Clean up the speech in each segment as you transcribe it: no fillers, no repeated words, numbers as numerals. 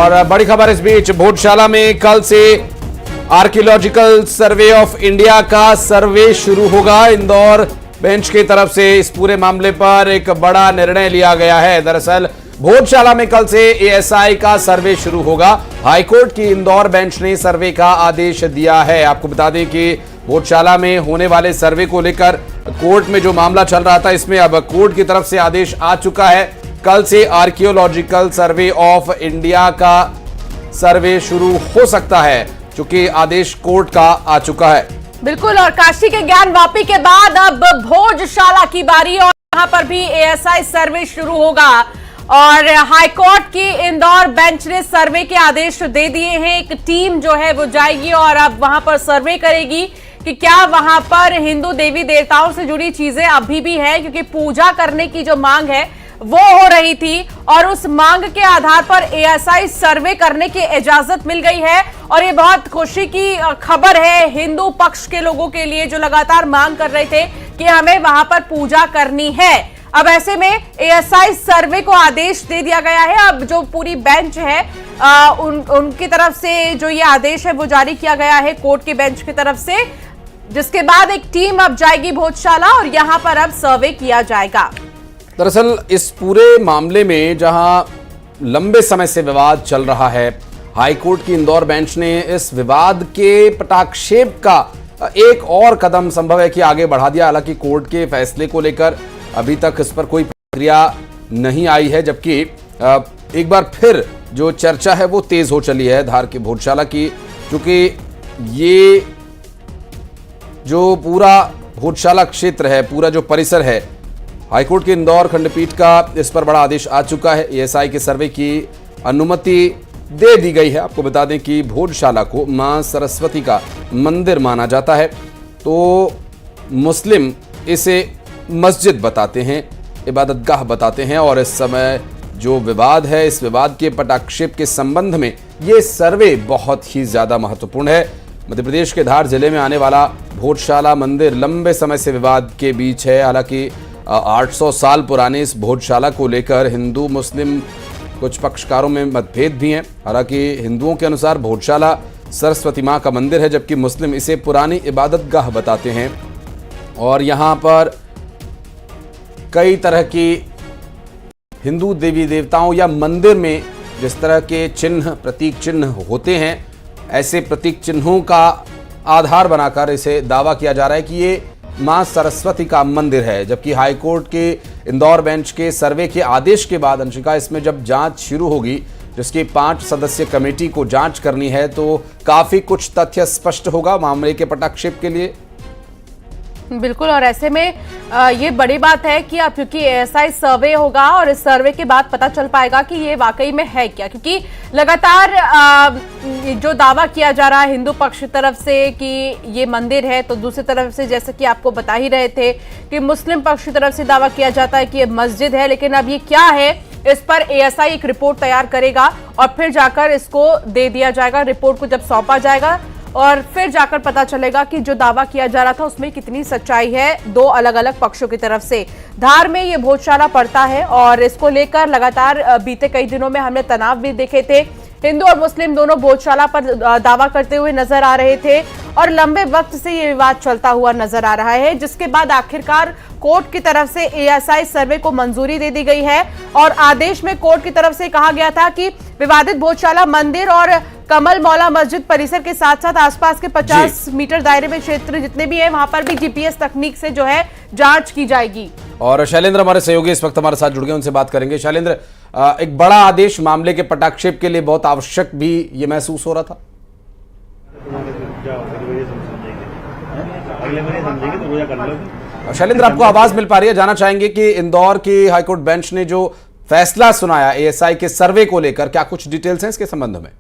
और बड़ी खबर इस बीच, भोजशाला में कल से आर्कियोलॉजिकल सर्वे ऑफ इंडिया का सर्वे शुरू होगा। इंदौर बेंच की तरफ से इस पूरे मामले पर एक बड़ा निर्णय लिया गया है। दरअसल भोजशाला में कल से एएसआई का सर्वे शुरू होगा। हाईकोर्ट की इंदौर बेंच ने सर्वे का आदेश दिया है। आपको बता दें कि भोजशाला में होने वाले सर्वे को लेकर कोर्ट में जो मामला चल रहा था, इसमें अब कोर्ट की तरफ से आदेश आ चुका है। कल से आर्कियोलॉजिकल सर्वे ऑफ इंडिया का सर्वे शुरू हो सकता है, चूंकि आदेश कोर्ट का आ चुका है। बिल्कुल, और काशी के ज्ञानवापी के बाद अब भोजशाला की बारी और यहां पर भी एएसआई सर्वे शुरू होगा। और हाईकोर्ट की इंदौर बेंच ने सर्वे के आदेश दे दिए हैं। एक टीम जो है वो जाएगी और अब वहां पर सर्वे करेगी कि क्या वहां पर हिंदू देवी देवताओं से जुड़ी चीजें अभी भी है, क्योंकि पूजा करने की जो मांग है वो हो रही थी और उस मांग के आधार पर एएसआई सर्वे करने की इजाजत मिल गई है। और ये बहुत खुशी की खबर है हिंदू पक्ष के लोगों के लिए, जो लगातार मांग कर रहे थे कि हमें वहां पर पूजा करनी है। अब ऐसे में एएसआई सर्वे को आदेश दे दिया गया है। अब जो पूरी बेंच है उनकी तरफ से जो ये आदेश है वो जारी किया गया है कोर्ट की बेंच की तरफ से, जिसके बाद एक टीम अब जाएगी भोजशाला और यहां पर अब सर्वे किया जाएगा। दरअसल इस पूरे मामले में जहां लंबे समय से विवाद चल रहा है, हाईकोर्ट की इंदौर बेंच ने इस विवाद के पटाक्षेप का एक और कदम संभव है कि आगे बढ़ा दिया। हालांकि कोर्ट के फैसले को लेकर अभी तक इस पर कोई प्रक्रिया नहीं आई है, जबकि एक बार फिर जो चर्चा है वो तेज हो चली है धार के भोजशाला की, क्योंकि ये जो पूरा भोजशाला क्षेत्र है, पूरा जो परिसर है, हाईकोर्ट की इंदौर खंडपीठ का इस पर बड़ा आदेश आ चुका है। एएसआई के सर्वे की अनुमति दे दी गई है। आपको बता दें कि भोजशाला को मां सरस्वती का मंदिर माना जाता है, तो मुस्लिम इसे मस्जिद बताते हैं, इबादतगाह बताते हैं। और इस समय जो विवाद है, इस विवाद के पटाक्षेप के संबंध में ये सर्वे बहुत ही ज्यादा महत्वपूर्ण है। मध्य प्रदेश के धार जिले में आने वाला भोजशाला मंदिर लंबे समय से विवाद के बीच है। हालांकि 800 साल पुराने इस भोजशाला को लेकर हिंदू मुस्लिम कुछ पक्षकारों में मतभेद भी हैं। हालांकि हिंदुओं के अनुसार भोजशाला सरस्वती मां का मंदिर है, जबकि मुस्लिम इसे पुरानी इबादतगाह बताते हैं। और यहाँ पर कई तरह की हिंदू देवी देवताओं या मंदिर में जिस तरह के चिन्ह, प्रतीक चिन्ह होते हैं, ऐसे प्रतीक चिन्हों का आधार बनाकर इसे दावा किया जा रहा है कि ये मां सरस्वती का मंदिर है। जबकि हाईकोर्ट के इंदौर बेंच के सर्वे के आदेश के बाद अंशिका, इसमें जब जांच शुरू होगी, जिसकी 5 सदस्यीय कमेटी को जांच करनी है, तो काफी कुछ तथ्य स्पष्ट होगा मामले के पटाक्षेप के लिए। बिल्कुल, और ऐसे में ये बड़ी बात है कि अब क्योंकि एएसआई सर्वे होगा और इस सर्वे के बाद पता चल पाएगा कि ये वाकई में है क्या, क्योंकि लगातार जो दावा किया जा रहा है हिंदू पक्ष की तरफ से कि ये मंदिर है, तो दूसरी तरफ से जैसे कि आपको बता ही रहे थे कि मुस्लिम पक्ष की तरफ से दावा किया जाता है कि ये मस्जिद है। लेकिन अब ये क्या है, इस पर एएसआई एक रिपोर्ट तैयार करेगा और फिर जाकर इसको दे दिया जाएगा। रिपोर्ट को जब सौंपा जाएगा और फिर जाकर पता चलेगा कि जो दावा किया जा रहा था उसमें कितनी सच्चाई है। 2 अलग अलग पक्षों की तरफ से धार में ये भोजशाला पड़ता है और इसको लेकर लगातार बीते कई दिनों में हमने तनाव भी देखे थे। हिंदू और मुस्लिम दोनों भोजशाला पर दावा करते हुए नजर आ रहे थे और लंबे वक्त से ये विवाद चलता हुआ नजर आ रहा है, जिसके बाद आखिरकार कोर्ट की तरफ से एएसआई सर्वे को मंजूरी दे दी गई है। और आदेश में कोर्ट की तरफ से कहा गया था कि विवादित भोजशाला मंदिर और कमल मौला मस्जिद परिसर के साथ साथ आसपास के 50 मीटर दायरे में क्षेत्र जितने भी है, वहां पर भी जीपीएस तकनीक से जो है जांच की जाएगी। और शैलेंद्र हमारे सहयोगी इस वक्त हमारे साथ जुड़ गए, उनसे बात करेंगे। शैलेंद्र, एक बड़ा आदेश मामले के पटाक्षेप के लिए बहुत आवश्यक भी ये महसूस हो रहा था। शैलेंद्र, आपको आवाज मिल पा रही है? जाना चाहेंगे कि इंदौर की हाईकोर्ट बेंच ने जो फैसला सुनाया एएसआई के सर्वे को लेकर, क्या कुछ डिटेल्स हैं इसके संबंध में?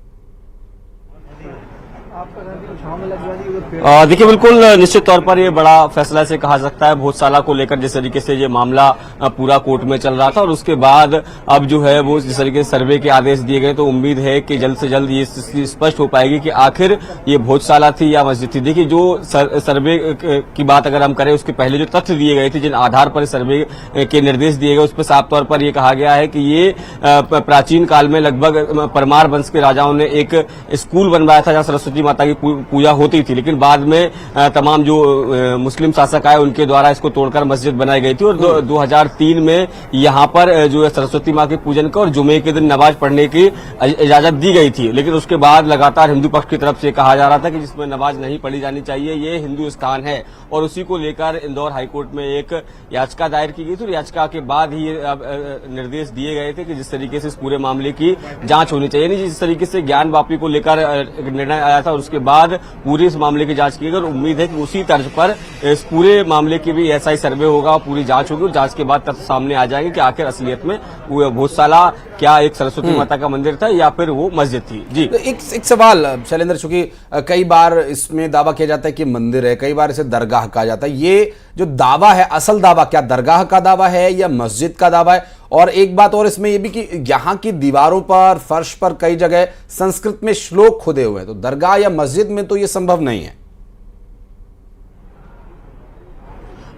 देखिए, बिल्कुल निश्चित तौर पर ये बड़ा फैसला से कहा सकता है। भोजशाला को लेकर जिस तरीके से ये मामला पूरा कोर्ट में चल रहा था और उसके बाद अब जो है वो जिस तरीके से सर्वे के आदेश दिए गए, तो उम्मीद है कि जल्द से जल्द ये स्पष्ट हो पाएगी कि आखिर ये भोजशाला थी या मस्जिद थी। देखिए, जो सर्वे की बात अगर हम करें, उसके पहले जो तथ्य दिए गए थे, जिन आधार पर सर्वे के निर्देश दिए गए, उस पर साफ तौर पर यह कहा गया है कि ये प्राचीन काल में लगभग परमार वंश के राजाओं ने एक स्कूल बनवाया था जहां सरस्वती माता की पूजा होती थी, लेकिन बाद में तमाम जो मुस्लिम शासक आए उनके द्वारा इसको तोड़कर मस्जिद बनाई गई थी और 2003 में यहां पर जो है सरस्वती मां के पूजन का और जुमे के दिन नमाज पढ़ने की इजाजत दी गई थी। लेकिन उसके बाद लगातार हिंदू पक्ष की तरफ से कहा जा रहा था कि जिसमें नमाज नहीं पढ़ी जानी चाहिए, ये हिंदू स्थान है, और उसी को लेकर इंदौर हाईकोर्ट में एक याचिका दायर की गई थी और याचिका के बाद ही निर्देश दिए गए थे कि जिस तरीके से इस पूरे मामले की जांच होनी चाहिए, नहीं जिस तरीके से ज्ञानवापी को लेकर निर्णय आया था और उसके बाद पूरे इस मामले की जांच की गई और उम्मीद है कि उसी तर्ज पर इस पूरे मामले की भी ऐसा ही सर्वे होगा, पूरी जांच होगी और जांच के बाद तथ्य सामने आ जाएंगे कि आखिर असलियत में भोजशाला क्या एक सरस्वती माता का मंदिर था या फिर वो मस्जिद थी। जी, तो एक सवाल शैलेंद्र, चूंकि कई बार इसमें दावा किया जाता है कि मंदिर है, कई बार इसे दरगाह कहा जाता है, ये जो दावा है, असल दावा क्या दरगाह का दावा है या मस्जिद का दावा है? और एक बात और इसमें यह भी कि यहाँ की दीवारों पर, फर्श पर कई जगह संस्कृत में श्लोक खुदे हुए हैं, तो दरगाह या मस्जिद में तो ये संभव नहीं है।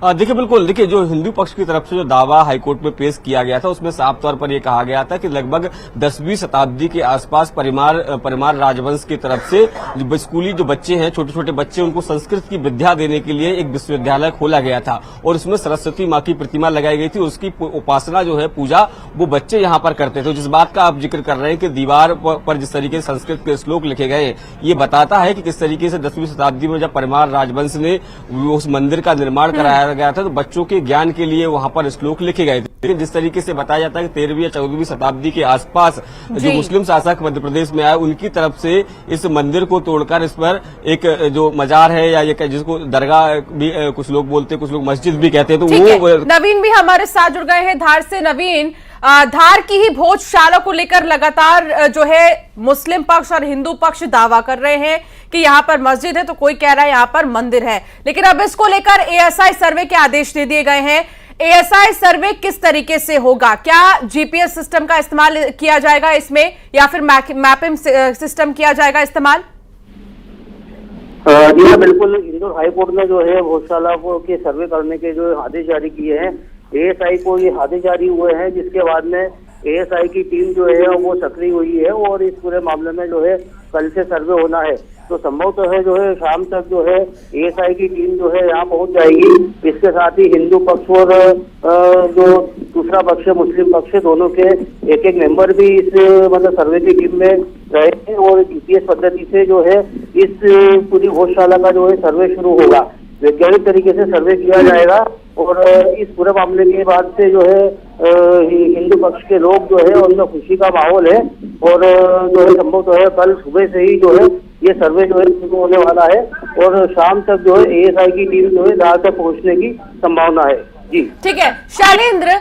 देखिए, बिल्कुल, देखिए जो हिंदू पक्ष की तरफ से जो दावा हाईकोर्ट में पेश किया गया था उसमें साफ तौर पर यह कहा गया था कि लगभग 10वीं शताब्दी के आसपास परिमार राजवंश की तरफ से जो स्कूली जो बच्चे हैं, छोटे छोटे बच्चे, उनको संस्कृत की विद्या देने के लिए एक विश्वविद्यालय खोला गया था और उसमें सरस्वती मां की प्रतिमा लगाई गई थी। उसकी उपासना जो है, पूजा, वो बच्चे यहाँ पर करते थे। जिस बात का आप जिक्र कर रहे हैं कि दीवार पर जिस तरीके से संस्कृत के श्लोक लिखे गए, ये बताता है कि किस तरीके से 10वीं शताब्दी में जब परिमार राजवंश ने उस मंदिर का निर्माण कराया गया था तो बच्चों के ज्ञान के लिए वहां पर श्लोक लिखे गए थे। लेकिन जिस तरीके से बताया जाता है कि 13वीं या 14वीं शताब्दी के आसपास जो मुस्लिम शासक मध्य प्रदेश में आए, उनकी तरफ से इस मंदिर को तोड़कर इस पर एक जो मजार है या ये जिसको दरगाह भी कुछ लोग बोलते हैं, कुछ लोग मस्जिद भी कहते हैं, तो वो नवीन भी हमारे साथ जुड़ गए हैं धार से। नवीन, धार की ही भोजशाला को लेकर लगातार जो है मुस्लिम पक्ष और हिंदू पक्ष दावा कर रहे हैं कि यहां पर मस्जिद है, तो कोई कह रहा है यहां पर मंदिर है, लेकिन अब इसको लेकर एएसआई सर्वे के आदेश दे दिए गए हैं। एएसआई सर्वे किस तरीके से होगा? क्या जीपीएस सिस्टम का इस्तेमाल किया जाएगा इसमें या फिर मैपिंग सिस्टम किया जाएगा इस्तेमाल? जी हाँ, बिल्कुल। इंदौर हाईकोर्ट ने जो है भोजशाला के सर्वे करने के जो आदेश जारी किए हैं, एएसआई को ये आदेश जारी हुए हैं, जिसके बाद में एएसआई की टीम जो है वो सक्रिय हुई है और इस पूरे मामले में जो है कल से सर्वे होना है। तो संभव तो है जो है शाम तक जो है एएसआई की टीम जो है यहाँ पहुंच जाएगी। इसके साथ ही हिंदू पक्ष और जो दूसरा पक्ष है मुस्लिम पक्ष है, दोनों के एक एक मेंबर भी इस मतलब सर्वे की टीम में रहे हैं और जीपीएस पद्धति से जो है इस पूरी भोजशाला का जो है सर्वे शुरू होगा। वैज्ञानिक तरीके से सर्वे किया जाएगा और इस पूरे मामले के बाद से जो है हिंदू पक्ष के लोग जो है उनमें खुशी का माहौल है और जो है संभव तो है कल सुबह से ही जो है ये सर्वे जो है शुरू होने वाला है और शाम तक जो है एएसआई की टीम जो है दार तक पहुंचने की संभावना है। जी ठीक है शैलेंद्र,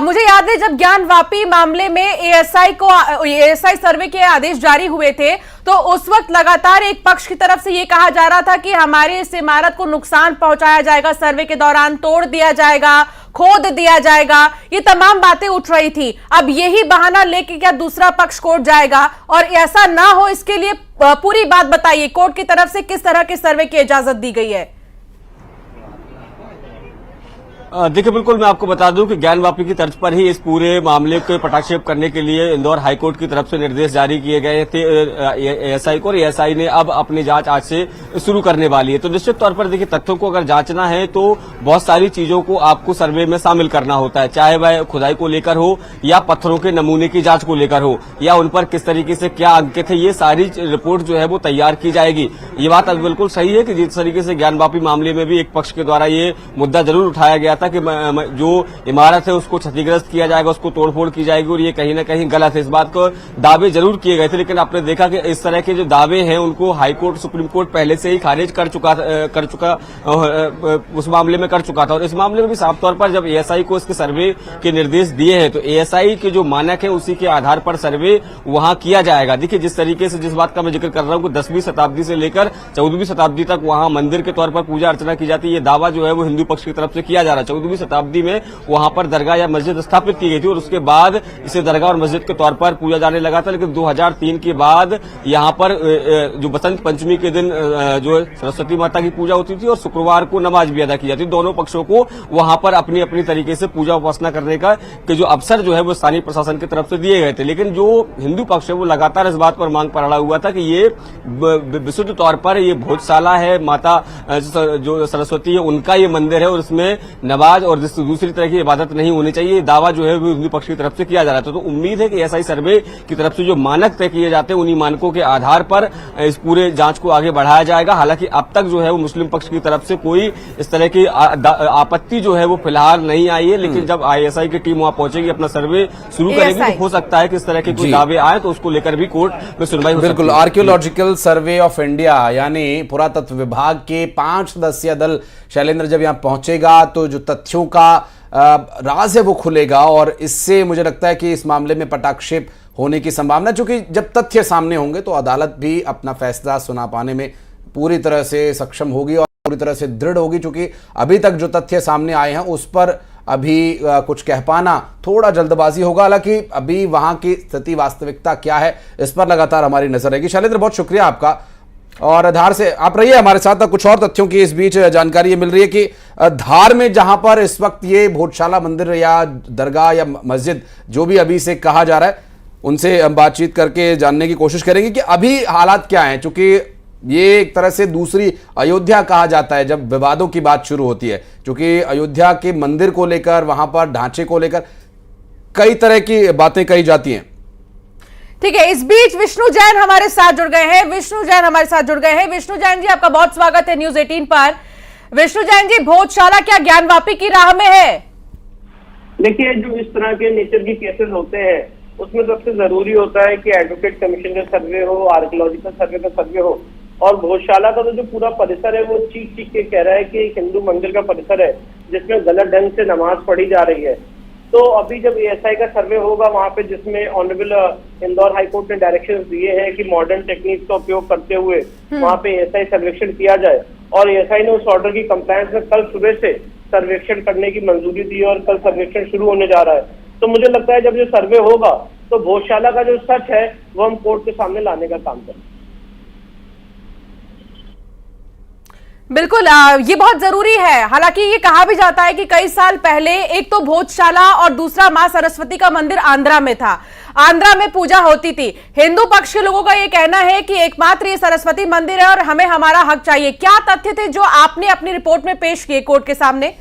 मुझे याद है जब ज्ञानवापी मामले में एएसआई सर्वे के आदेश जारी हुए थे तो उस वक्त लगातार एक पक्ष की तरफ से ये कहा जा रहा था कि हमारी इस इमारत को नुकसान पहुंचाया जाएगा, सर्वे के दौरान तोड़ दिया जाएगा, खोद दिया जाएगा, ये तमाम बातें उठ रही थी। अब यही बहाना लेके क्या दूसरा पक्ष कोर्ट जाएगा? और ऐसा ना हो इसके लिए पूरी बात बताइए, कोर्ट की तरफ से किस तरह के सर्वे की इजाजत दी गई है? देखिए, बिल्कुल मैं आपको बता दूं कि ज्ञानवापी की तर्ज पर ही इस पूरे मामले को पटाक्षेप करने के लिए इंदौर हाईकोर्ट की तरफ से निर्देश जारी किए गए थे एएसआई को और एएसआई ने अब अपनी जांच आज से शुरू करने वाली है। तो निश्चित तौर पर देखिए, तथ्यों को अगर जांचना है तो बहुत सारी चीजों को आपको सर्वे में शामिल करना होता है, चाहे वह खुदाई को लेकर हो या पत्थरों के नमूने की जांच को लेकर हो या उन पर किस तरीके से क्या अंकित है, ये सारी रिपोर्ट जो है वो तैयार की जाएगी। ये बात अब बिल्कुल सही है कि जिस तरीके से ज्ञानवापी मामले में भी एक पक्ष के द्वारा ये मुद्दा जरूर उठाया गया था कि जो इमारत है उसको क्षतिग्रस्त किया जाएगा, उसको तोड़फोड़ की जाएगी और ये कहीं ना कहीं गलत है। इस बात को दावे जरूर किए गए थे, लेकिन आपने देखा कि इस तरह के जो दावे हैं उनको हाईकोर्ट, सुप्रीम कोर्ट पहले से ही खारिज कर चुका उस मामले में कर चुका था। और इस मामले में भी साफ तौर पर जब एएसआई को इसके सर्वे के निर्देश दिए हैं तो एएसआई के जो मानक है उसी के आधार पर सर्वे वहां किया जाएगा। देखिए जिस तरीके से, जिस बात का मैं जिक्र कर रहा हूं कि 10वीं शताब्दी से लेकर 14वीं शताब्दी तक वहां मंदिर के तौर पर पूजा अर्चना की जाती है, ये दावा जो है वो हिंदू पक्ष की तरफ से किया जा रहा है। 14वीं शताब्दी में वहां पर दरगाह या मस्जिद स्थापित की गई थी और उसके बाद इसे दरगाह और मस्जिद के तौर पर पूजा जाने लगा था। लेकिन 2003 के बाद यहां पर जो बसंत पंचमी के दिन जो सरस्वती माता की पूजा होती थी और शुक्रवार को नमाज भी अदा की जाती थी, दोनों पक्षों को वहां पर अपनी अपनी तरीके से पूजा उपासना करने का जो अवसर जो है वो स्थानीय प्रशासन की तरफ से दिए गए थे। लेकिन जो हिंदू पक्ष है वो लगातार इस बात पर मांग पर अड़ा हुआ था कि ये विशुद्ध तौर पर ये भोजशाला है, माता जो सरस्वती है उनका ये मंदिर है और इसमें नमाज और दूसरी तरह की इबादत नहीं होनी चाहिए। ये दावा जो है वो हिंदू पक्ष की तरफ से किया जा रहा था। तो उम्मीद है कि एएसआई सर्वे की तरफ से जो मानक तय किए जाते हैं उन्हीं मानकों के आधार पर इस पूरे जांच को आगे बढ़ाया जाएगा। हालांकि अब तक जो है वो मुस्लिम पक्ष की तरफ से कोई इस तरह की आपत्ति जो है वो फिलहाल नहीं आई है, लेकिन जब आईएसआई की टीम वहां पहुंचेगी, अपना सर्वे शुरू करेगी, तो हो सकता है कि इस तरह के कोई दावे आए तो उसको लेकर भी कोर्ट में सुनवाई हो। बिल्कुल। आर्कियोलॉजिकल सर्वे ऑफ इंडिया यानी पुरातत्व विभाग के 5 सदस्यीय दल शैलेंद्र जब यहां पहुंचेगा तो जो तथ्यों का राज है वो खुलेगा और इससे मुझे लगता है कि इस मामले में पटाक्षेप होने की संभावना, क्योंकि जब तथ्य सामने होंगे तो अदालत भी अपना फैसला सुना पाने में पूरी तरह से सक्षम होगी और पूरी तरह से दृढ़ होगी। क्योंकि अभी तक जो तथ्य सामने आए हैं उस पर अभी कुछ कह पाना थोड़ा जल्दबाजी होगा। हालांकि अभी वहां की स्थिति, वास्तविकता क्या है, इस पर लगातार हमारी नजर रहेगी। शैलेंद्र, बहुत शुक्रिया आपका और धार से आप रहिए हमारे साथ। कुछ और तथ्यों की इस बीच जानकारी ये मिल रही है कि धार में जहां पर इस वक्त ये भोजशाला मंदिर या दरगाह या मस्जिद जो भी अभी से कहा जा रहा है, उनसे हम बातचीत करके जानने की कोशिश करेंगे कि अभी हालात क्या हैं। चूंकि ये एक तरह से दूसरी अयोध्या कहा जाता है जब विवादों की बात शुरू होती है, क्योंकि अयोध्या के मंदिर को लेकर, वहां पर ढांचे को लेकर कई तरह की बातें कही जाती हैं। ठीक है, इस बीच विष्णु जैन हमारे साथ जुड़ गए हैं। विष्णु जैन जी, आपका बहुत स्वागत है न्यूज 18 पर। विष्णु जैन जी, भोजशाला क्या ज्ञानवापी की राह में है? देखिए, जो इस तरह के नेचर के केसेस होते हैं उसमें सबसे जरूरी होता है कि एडवोकेट कमीशन का सर्वे हो, आर्कियोलॉजिकल सर्वे का सर्वे हो। और भोजशाला का तो जो पूरा परिसर है वो चीख के कह रहा है कि एक हिंदू मंदिर का परिसर है जिसमें गलत ढंग से नमाज पढ़ी जा रही है। तो अभी जब एएसआई का सर्वे होगा वहां पे, जिसमें ऑनरेबल इंदौर हाईकोर्ट ने डायरेक्शंस दिए हैं कि मॉडर्न टेक्निक का उपयोग करते हुए वहां पे एएसआई सर्वेक्षण किया जाए, और एएसआई ने उस ऑर्डर की कंप्लायंस में कल सुबह से सर्वेक्षण करने की मंजूरी दी और कल सर्वेक्षण शुरू होने जा रहा है। तो मुझे लगता है जब ये सर्वे होगा तो भोजशाला का जो सच है वो हम कोर्ट के सामने लाने का काम करें। बिल्कुल, ये बहुत जरूरी है। हालांकि ये कहा भी जाता है कि कई साल पहले एक तो भोजशाला और दूसरा मां सरस्वती का मंदिर आंध्रा में था, आंध्रा में पूजा होती थी। हिंदू पक्ष के लोगों का ये कहना है कि एकमात्र ये सरस्वती मंदिर है और हमें हमारा हक चाहिए। क्या तथ्य थे जो आपने अपनी रिपोर्ट में पेश किए कोर्ट के सामने?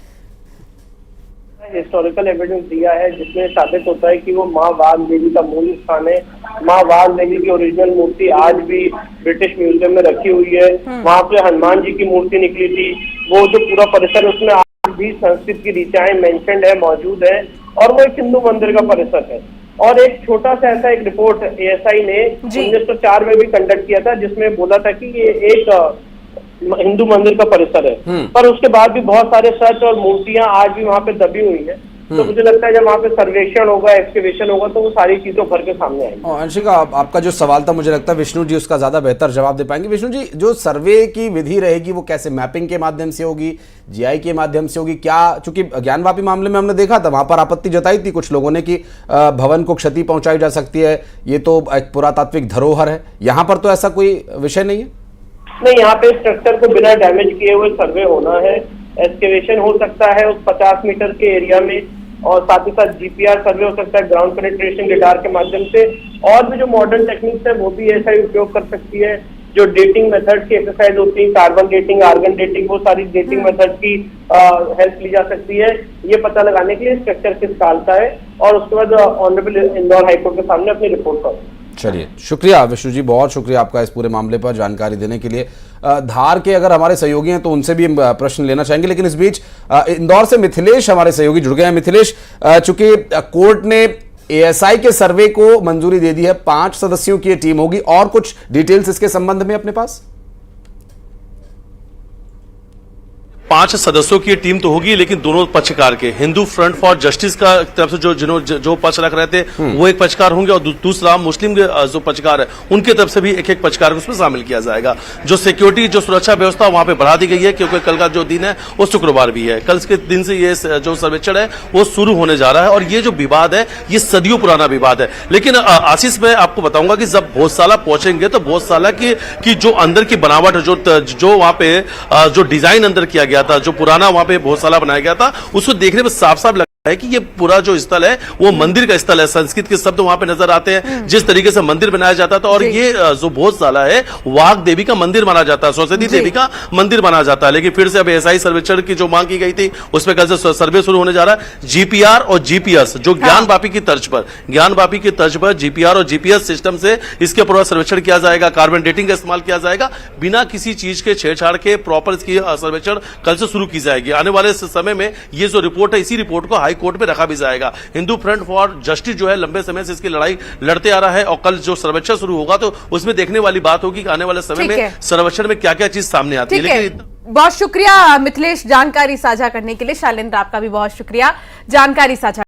हिस्टोरिकल एविडेंस दिया है जिसमें साबित होता है कि वो माँ वाघ देवी का मूल स्थान है। माँ वाघ देवी की ओरिजिनल मूर्ति आज भी ब्रिटिश म्यूजियम में रखी हुई है। वहाँ पे हनुमान जी की मूर्ति निकली थी। वो जो पूरा परिसर, उसमें आज भी संस्कृत की ऋचाएं मेंशन्ड है, मौजूद है, और वो एक हिंदू मंदिर का परिसर है। और एक छोटा सा ऐसा एक रिपोर्ट एएसआई ने 1904 में भी कंडक्ट किया था जिसमें बोला था कि ये एक हिंदू मंदिर का परिसर है, पर उसके बाद भी बहुत सारे सच और मूर्तियां आज भी वहाँ पे दबी हुई हैं। तो मुझे लगता है जब वहाँ पे सर्वेक्षण होगा, एक्सकवेशन होगा, तो वो सारी चीजों भर के सामने आएंगी। अंशिका, आपका जो सवाल था मुझे लगता है विष्णु जी उसका ज्यादा बेहतर जवाब दे पाएंगे। विष्णु जी, जो सर्वे की विधि रहेगी वो कैसे, मैपिंग के माध्यम से होगी, जीआई के माध्यम से होगी? क्या, चूंकि ज्ञानवापी मामले में हमने देखा था वहां पर आपत्ति जताई थी कुछ लोगों ने कि भवन को क्षति पहुंचाई जा सकती है, ये तो एक पुरातात्विक धरोहर है। यहाँ पर तो ऐसा कोई विषय नहीं है? नहीं, यहाँ पे स्ट्रक्चर को बिना डैमेज किए हुए सर्वे होना है। एक्सकेवेशन हो सकता है उस 50 मीटर के एरिया में, और साथ ही साथ जीपीआर सर्वे हो सकता है ग्राउंड पेनिट्रेशन रेडार के माध्यम से। और भी जो मॉडर्न टेक्निक्स है वो भी ऐसा ही उपयोग कर सकती है। जो डेटिंग मेथड की एक्सरसाइज होती है, कार्बन डेटिंग, आर्गन डेटिंग, वो सारी डेटिंग मेथड की हेल्प ली जा सकती है ये पता लगाने के लिए स्ट्रक्चर किस काल का है, और उसके बाद ऑनरेबल इंदौर हाईकोर्ट के सामने अपनी रिपोर्ट कर। चलिए, शुक्रिया विष्णु जी, बहुत शुक्रिया आपका इस पूरे मामले पर जानकारी देने के लिए। धार के अगर हमारे सहयोगी हैं तो उनसे भी हम प्रश्न लेना चाहेंगे, लेकिन इस बीच इंदौर से मिथिलेश हमारे सहयोगी जुड़ गए हैं। मिथिलेश, चूंकि कोर्ट ने एएसआई के सर्वे को मंजूरी दे दी है, 5 सदस्यों की टीम होगी, और कुछ डिटेल्स इसके संबंध में अपने पास? 5 सदस्यों की टीम तो होगी, लेकिन दोनों पक्षकार के, हिंदू फ्रंट फॉर जस्टिस का तरफ से जो पक्ष रख रहे थे वो एक पक्षकार होंगे, और दूसरा मुस्लिम जो पक्षकार है उनके तरफ से भी एक पक्षकार को उसमें शामिल किया जाएगा। जो सिक्योरिटी, जो सुरक्षा व्यवस्था वहां पे बढ़ा दी गई है, क्योंकि कल का जो दिन है वो शुक्रवार भी है। कल के दिन से ये जो सर्वेक्षण है वो शुरू होने जा रहा है, और ये जो विवाद है ये सदियों पुराना विवाद है। लेकिन आशीष, मैं आपको बताऊंगा कि जब भोजशाला पहुंचेंगे तो भोजशाला की जो अंदर की बनावट, जो वहां पे जो डिजाइन अंदर किया गया था, जो पुराना वहां पे भोजशाला बनाया गया था, उसको देखने में साफ साफ है कि ये पूरा जो स्थल है वो मंदिर का स्थल है। संस्कृत के शब्द वहां पे नजर आते हैं, जिस तरीके से मंदिर बनाया जाता था। और ये जो भोजशाला है वाघ देवी का मंदिर माना जाता है, सरस्वती देवी का मंदिर माना जाता है। लेकिन फिर से अब एएसआई सर्वेक्षण की जो मांग की गई थी उसमें कल से सर्वे शुरू होने जा रहा है। जीपीआर और जीपीएस, जो ज्ञानवापी की तर्ज पर जीपीआर और जीपीएस सिस्टम से इसके पूरा सर्वेक्षण किया जाएगा, कार्बन डेटिंग का इस्तेमाल किया जाएगा, बिना किसी चीज के छेड़छाड़ के प्रॉपर इसकी सर्वेक्षण कल से शुरू की जाएगी। आने वाले समय में ये जो रिपोर्ट है, इसी रिपोर्ट को कोर्ट में रखा भी जाएगा। हिंदू फ्रंट फॉर जस्टिस जो है लंबे समय से इसकी लड़ाई लड़ते आ रहा है, और कल जो सर्वेक्षण शुरू होगा तो उसमें देखने वाली बात होगी कि आने वाले समय में सर्वेक्षण में क्या क्या चीज सामने आती है। लेकिन बहुत शुक्रिया मिथिलेश जानकारी साझा करने के लिए। शैलेंद्र, आपका भी बहुत शुक्रिया जानकारी साझा